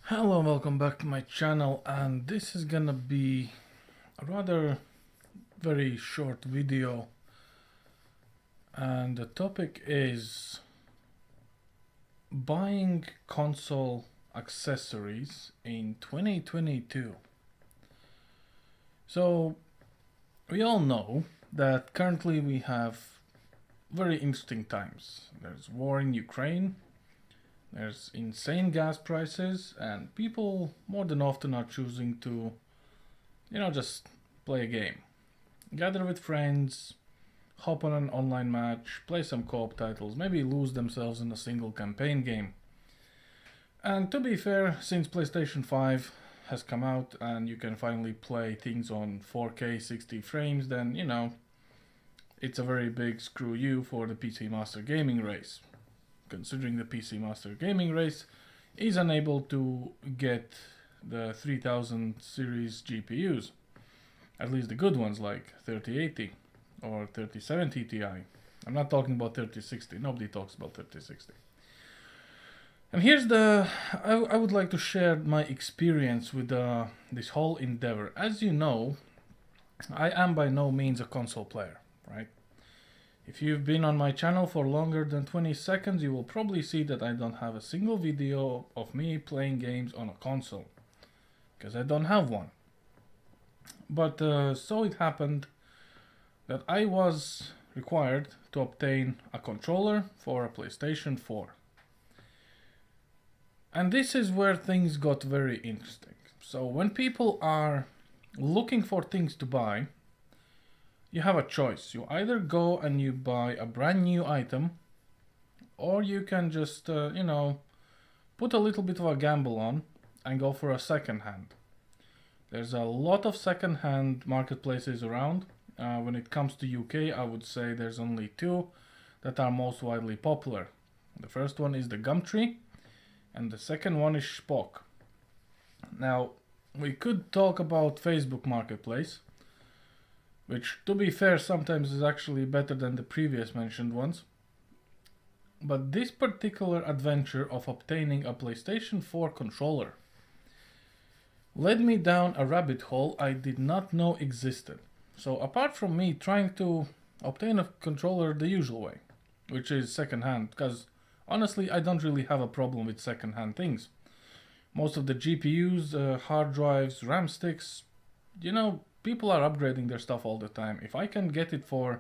Hello, welcome back to my channel, and this is gonna be a rather very short video, and the topic is buying console accessories in 2022. So we all know that currently we have very interesting times. There's war in Ukraine, there's insane gas prices, and people more than often are choosing to, just play a game. Gather with friends, hop on an online match, play some co-op titles, maybe lose themselves in a single campaign game. And to be fair, since PlayStation 5 has come out and you can finally play things on 4K 60 frames, then, it's a very big screw you for the PC Master Gaming race, considering the PC Master Gaming race is unable to get the 3000 series GPUs, at least the good ones like 3080 or 3070 Ti. I'm not talking about 3060, nobody talks about 3060. And here's I would like to share my experience with this whole endeavor. As you know, I am by no means a console player, right? If you've been on my channel for longer than 20 seconds, you will probably see that I don't have a single video of me playing games on a console, because I don't have one. But so it happened that I was required to obtain a controller for a PlayStation 4. And this is where things got very interesting. So when people are looking for things to buy, you have a choice. You either go and you buy a brand new item, or you can just, put a little bit of a gamble on and go for a second hand. There's a lot of second hand marketplaces around. When it comes to UK, I would say there's only two that are most widely popular. The first one is the Gumtree, and the second one is Spock. Now, we could talk about Facebook Marketplace, which, to be fair, sometimes is actually better than the previous mentioned ones. But this particular adventure of obtaining a PlayStation 4 controller led me down a rabbit hole I did not know existed. So apart from me trying to obtain a controller the usual way, which is second-hand, because honestly I don't really have a problem with second-hand things. Most of the GPUs, hard drives, RAM sticks, people are upgrading their stuff all the time. If I can get it for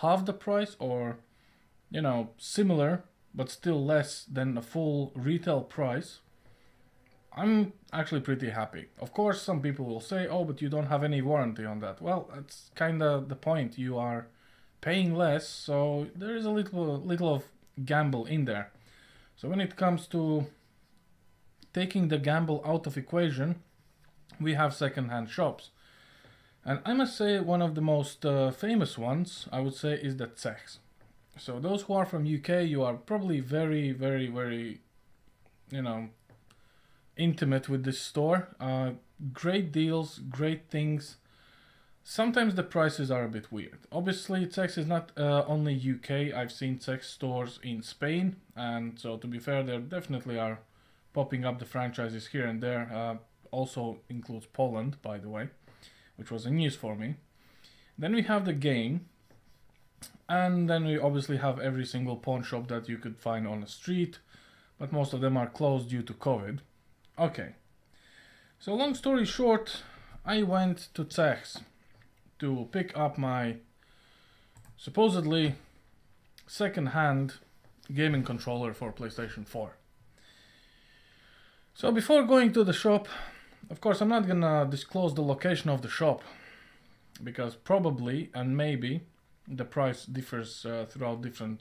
half the price or, similar but still less than a full retail price, I'm actually pretty happy. Of course, some people will say, oh, but you don't have any warranty on that. Well, that's kind of the point. You are paying less, so there is a little of gamble in there. So when it comes to taking the gamble out of equation, we have second-hand shops. And I must say one of the most famous ones, I would say, is the Czechs. So those who are from UK, you are probably very, very, very, intimate with this store. Great deals, great things. Sometimes the prices are a bit weird. Obviously, Czechs is not only UK. I've seen Czech stores in Spain, and so to be fair, there definitely are popping up the franchises here and there. Also includes Poland, by the way, which was a news for me. Then we have the game, and then we obviously have every single pawn shop that you could find on the street, but most of them are closed due to COVID. Okay, so long story short, I went to Czechs to pick up my supposedly second-hand gaming controller for PlayStation 4. So before going to the shop, of course, I'm not gonna disclose the location of the shop, because probably and maybe the price differs throughout different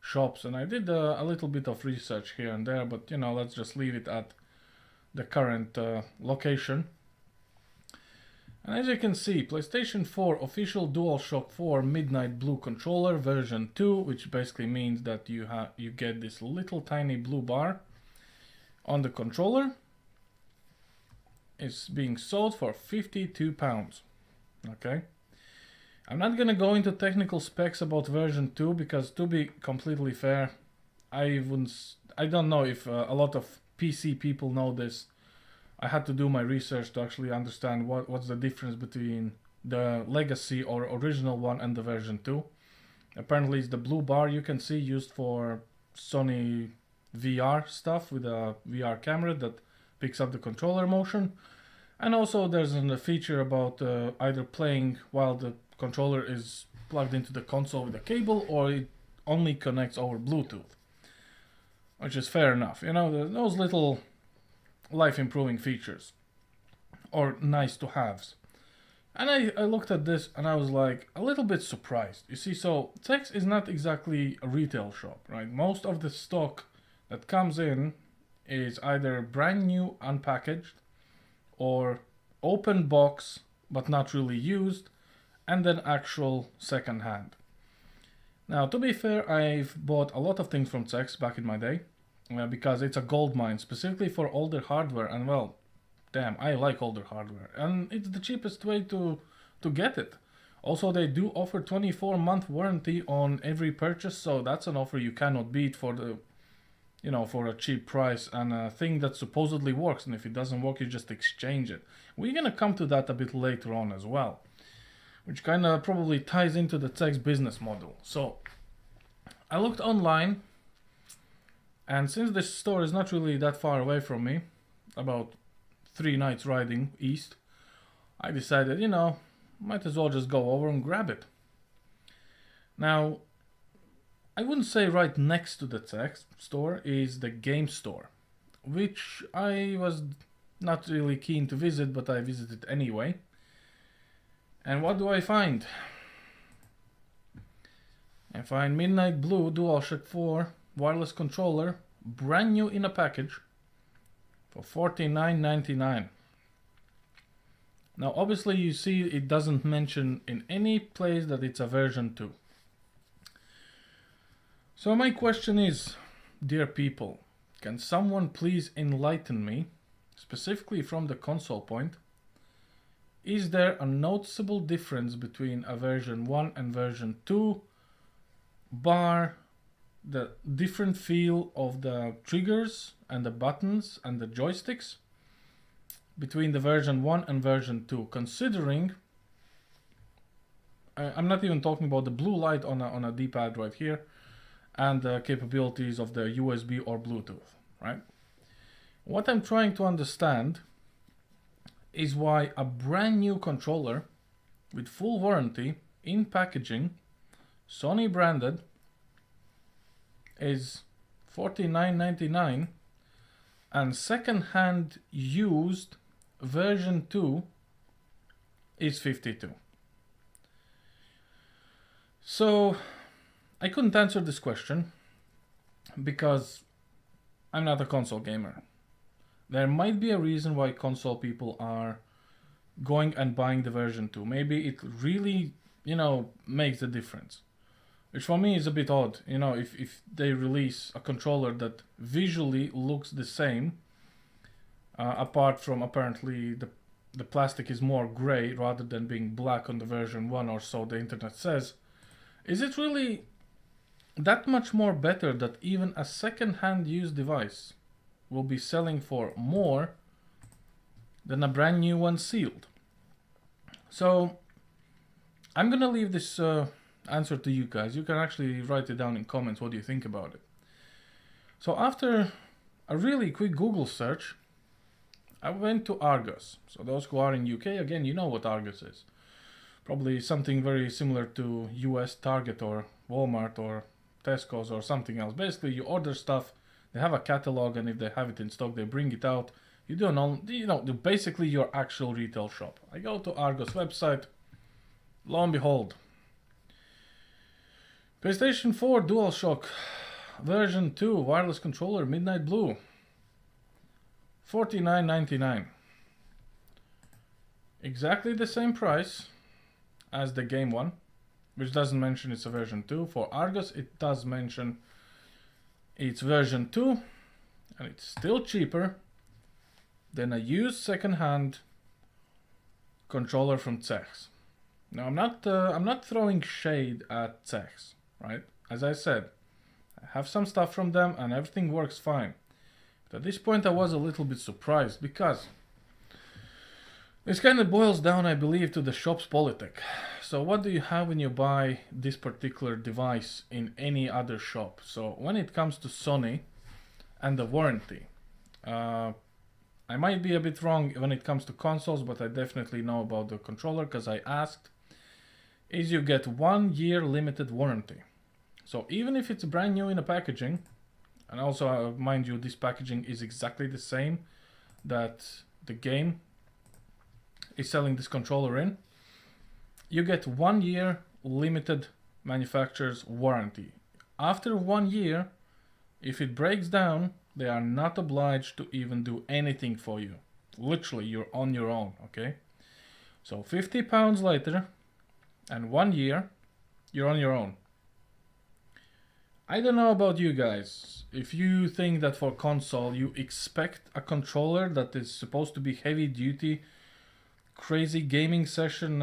shops, and I did a little bit of research here and there, but let's just leave it at the current location. And as you can see, PlayStation 4 official DualShock 4 Midnight Blue controller version 2, which basically means that you get this little tiny blue bar on the controller, is being sold for £52. Okay, I'm not gonna go into technical specs about version 2, because to be completely fair, I don't know if a lot of PC people know this, I had to do my research to actually understand what's the difference between the legacy or original one and the version 2. Apparently it's the blue bar you can see used for Sony VR stuff with a VR camera that picks up the controller motion. And also there's a feature about either playing while the controller is plugged into the console with a cable, or it only connects over Bluetooth. Which is fair enough. You know, those little life improving features. Or nice to haves. And I looked at this and I was like a little bit surprised. You see, so Zex is not exactly a retail shop, right? Most of the stock that comes in is either brand new unpackaged or open box but not really used, and then actual second hand. Now, to be fair, I've bought a lot of things from Zex back in my day because it's a gold mine specifically for older hardware, and well, damn, I like older hardware, and it's the cheapest way to get it. Also, they do offer 24-month warranty on every purchase, so that's an offer you cannot beat for the, you know, for a cheap price and a thing that supposedly works. And if it doesn't work, you just exchange it. We're gonna come to that a bit later on as well, which kind of probably ties into the Zex business model. So I looked online, and since this store is not really that far away from me, about 3 nights riding east, I decided, you know, might as well just go over and grab it. Now, I wouldn't say right next to the Zex store is the game store, which I was not really keen to visit, but I visited anyway. And what do I find? I find Midnight Blue DualShock 4 wireless controller, brand new in a package, for $49.99. Now obviously you see it doesn't mention in any place that it's a version 2. So my question is, dear people, can someone please enlighten me, specifically from the console point? Is there a noticeable difference between a version 1 and version 2, bar the different feel of the triggers and the buttons and the joysticks between the version 1 and version 2, considering I'm not even talking about the blue light on a D-pad right here and the capabilities of the USB or Bluetooth, right? What I'm trying to understand is why a brand new controller with full warranty in packaging, Sony branded, is $49.99, and second-hand used version 2 is $52. So I couldn't answer this question because I'm not a console gamer. There might be a reason why console people are going and buying the version 2. Maybe it really, you know, makes a difference. Which for me is a bit odd, you know, if they release a controller that visually looks the same, apart from apparently the plastic is more gray rather than being black on the version 1 or so the internet says. Is it really that much more better that even a second-hand used device will be selling for more than a brand new one sealed? So I'm gonna leave this answer to you guys. You can actually write it down in comments what do you think about it. So after a really quick Google search, I went to Argos. So those who are in UK, again, you know what Argos is. Probably something very similar to US Target or Walmart or Tesco's or something else. Basically, you order stuff, they have a catalog, and if they have it in stock, they bring it out. You do basically your actual retail shop. I go to Argos website, lo and behold, PlayStation 4 DualShock version 2 wireless controller Midnight Blue, $49.99. Exactly the same price as the game one, which doesn't mention it's a version 2. For Argos, it does mention it's version 2, and it's still cheaper than a used second-hand controller from Zex. Now, I'm not throwing shade at Zex, right? As I said, I have some stuff from them, and everything works fine. But at this point, I was a little bit surprised because This kind of boils down, I believe, to the shop's politic. So what do you have when you buy this particular device in any other shop? So when it comes to Sony and the warranty, I might be a bit wrong when it comes to consoles, but I definitely know about the controller because I asked, is you get 1 year limited warranty. So even if it's brand new in the packaging, and also mind you, this packaging is exactly the same that the game is selling this controller in, you get 1 year limited manufacturer's warranty. After 1 year, if it breaks down, they are not obliged to even do anything for you. Literally, you're on your own, okay? So £50 later and 1 year, you're on your own. I don't know about you guys. If you think that for console you expect a controller that is supposed to be heavy duty, crazy gaming session,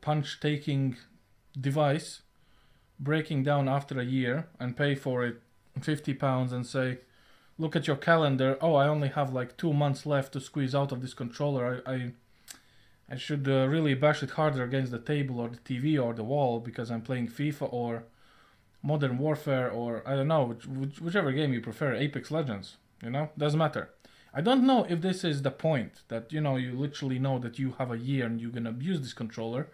punch taking device breaking down after a year and pay for it £50 and say, look at your calendar, oh, I only have like 2 months left to squeeze out of this controller, I should really bash it harder against the table or the TV or the wall because I'm playing FIFA or Modern Warfare or I don't know, whichever game you prefer, Apex Legends, doesn't matter. I don't know if this is the point that, you literally know that you have a year and you're going to abuse this controller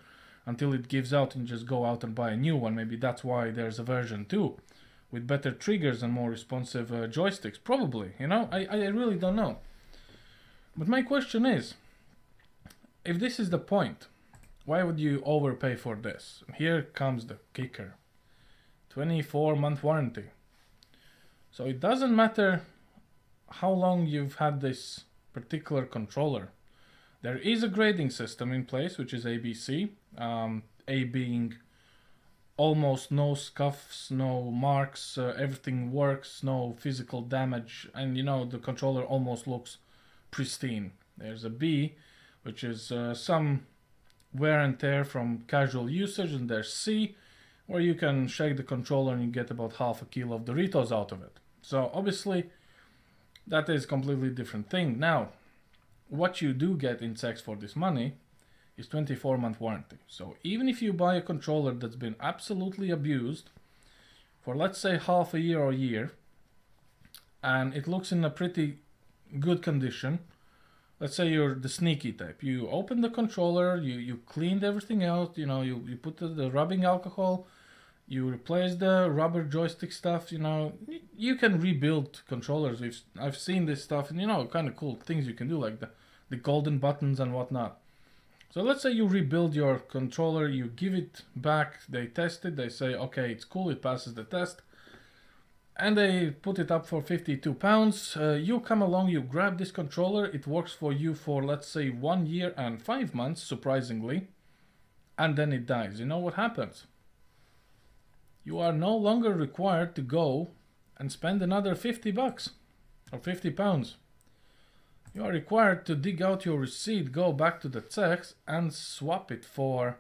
until it gives out and just go out and buy a new one. Maybe that's why there's a version 2 with better triggers and more responsive joysticks. Probably, I really don't know. But my question is, if this is the point, why would you overpay for this? Here comes the kicker. 24-month warranty. So it doesn't matter how long you've had this particular controller. There is a grading system in place, which is ABC. A being almost no scuffs, no marks, everything works, no physical damage, and the controller almost looks pristine. There's a B, which is some wear and tear from casual usage, and there's C, where you can shake the controller and you get about half a kilo of Doritos out of it. So obviously that is a completely different thing. Now, what you do get in sex for this money is 24-month warranty. So even if you buy a controller that's been absolutely abused for, let's say, half a year or a year, and it looks in a pretty good condition, let's say you're the sneaky type, you open the controller, you cleaned everything out, you put the rubbing alcohol, you replace the rubber joystick stuff, you can rebuild controllers. I've seen this stuff, and kind of cool things you can do, like the golden buttons and whatnot. So let's say you rebuild your controller, you give it back, they test it, they say, okay, it's cool, it passes the test, and they put it up for £52. You come along, you grab this controller, it works for you for, let's say, 1 year and 5 months, surprisingly, and then it dies. You know what happens? You are no longer required to go and spend another $50 or £50. You are required to dig out your receipt, go back to the techs and swap it for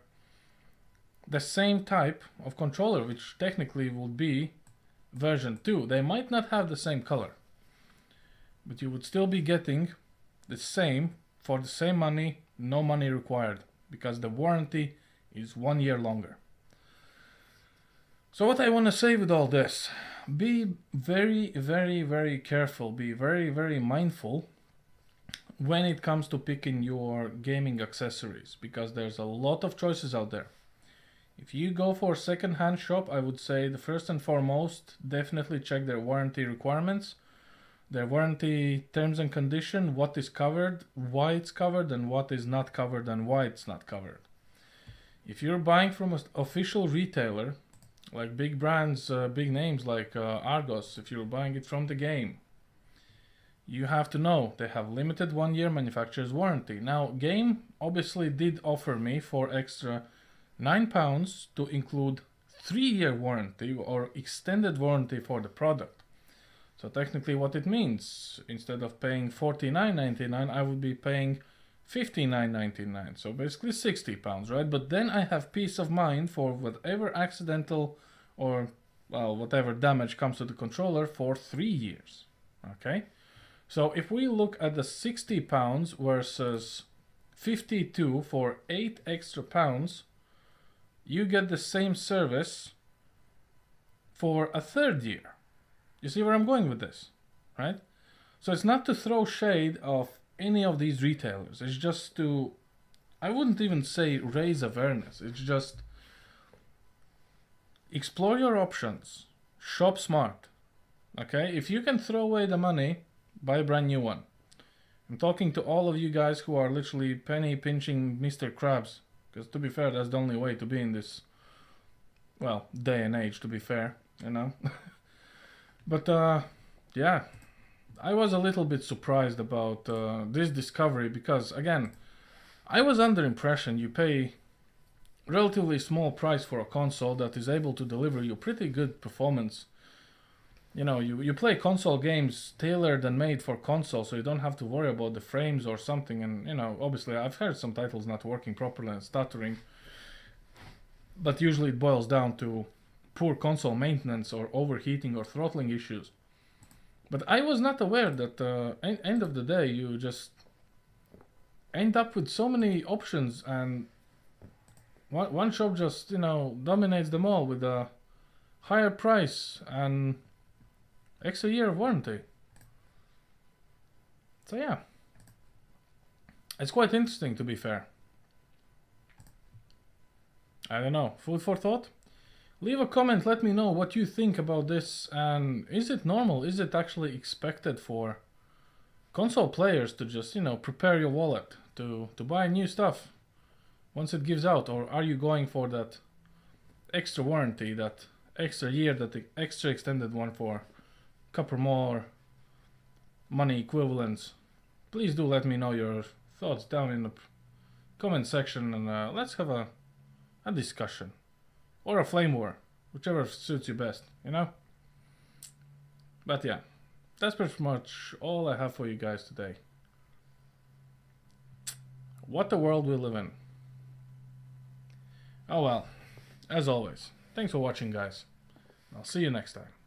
the same type of controller, which technically would be version 2. They might not have the same color, but you would still be getting the same for the same money, no money required, because the warranty is 1 year longer. So what I want to say with all this, be very, very, very careful, be very, very mindful when it comes to picking your gaming accessories, because there's a lot of choices out there. If you go for a second-hand shop, I would say the first and foremost, definitely check their warranty requirements, their warranty terms and condition, what is covered, why it's covered, and what is not covered and why it's not covered. If you're buying from an official retailer, like big brands, big names like Argos, if you're buying it from the game, you have to know they have limited 1 year manufacturer's warranty. Now, Game obviously did offer me for extra £9 to include 3-year warranty or extended warranty for the product. So technically what it means, instead of paying $49.99, I would be paying $59.99. So basically £60, right? But then I have peace of mind for whatever accidental or, well, whatever damage comes to the controller for 3 years. Okay? So if we look at the £60 versus 52 for 8 extra pounds, you get the same service for a third year. You see where I'm going with this, right? So it's not to throw shade of any of these retailers. It's just to, I wouldn't even say raise awareness. It's just explore your options. Shop smart. Okay? If you can throw away the money, buy a brand new one. I'm talking to all of you guys who are literally penny pinching Mr. Krabs. Because to be fair, that's the only way to be in this, well, day and age, to be fair, you know. But yeah, I was a little bit surprised about this discovery because, again, I was under impression you pay relatively small price for a console that is able to deliver you pretty good performance. You know, you play console games tailored and made for console, so you don't have to worry about the frames or something. And, you know, obviously I've heard some titles not working properly and stuttering, but usually it boils down to poor console maintenance or overheating or throttling issues. But I was not aware that end of the day you just end up with so many options, and one shop just, you know, dominates them all with a higher price and extra year of warranty. So yeah, it's quite interesting, to be fair. I don't know, food for thought? Leave a comment, let me know what you think about this, and is it normal? Is it actually expected for console players to just, you know, prepare your wallet to buy new stuff once it gives out? Or are you going for that extra warranty, that extra year, that extra extended one for a couple more money equivalents? Please do let me know your thoughts down in the comment section, and let's have a discussion. Or a flame war, whichever suits you best, you know? But yeah, that's pretty much all I have for you guys today. What a world we live in. Oh well, as always, thanks for watching, guys. I'll see you next time.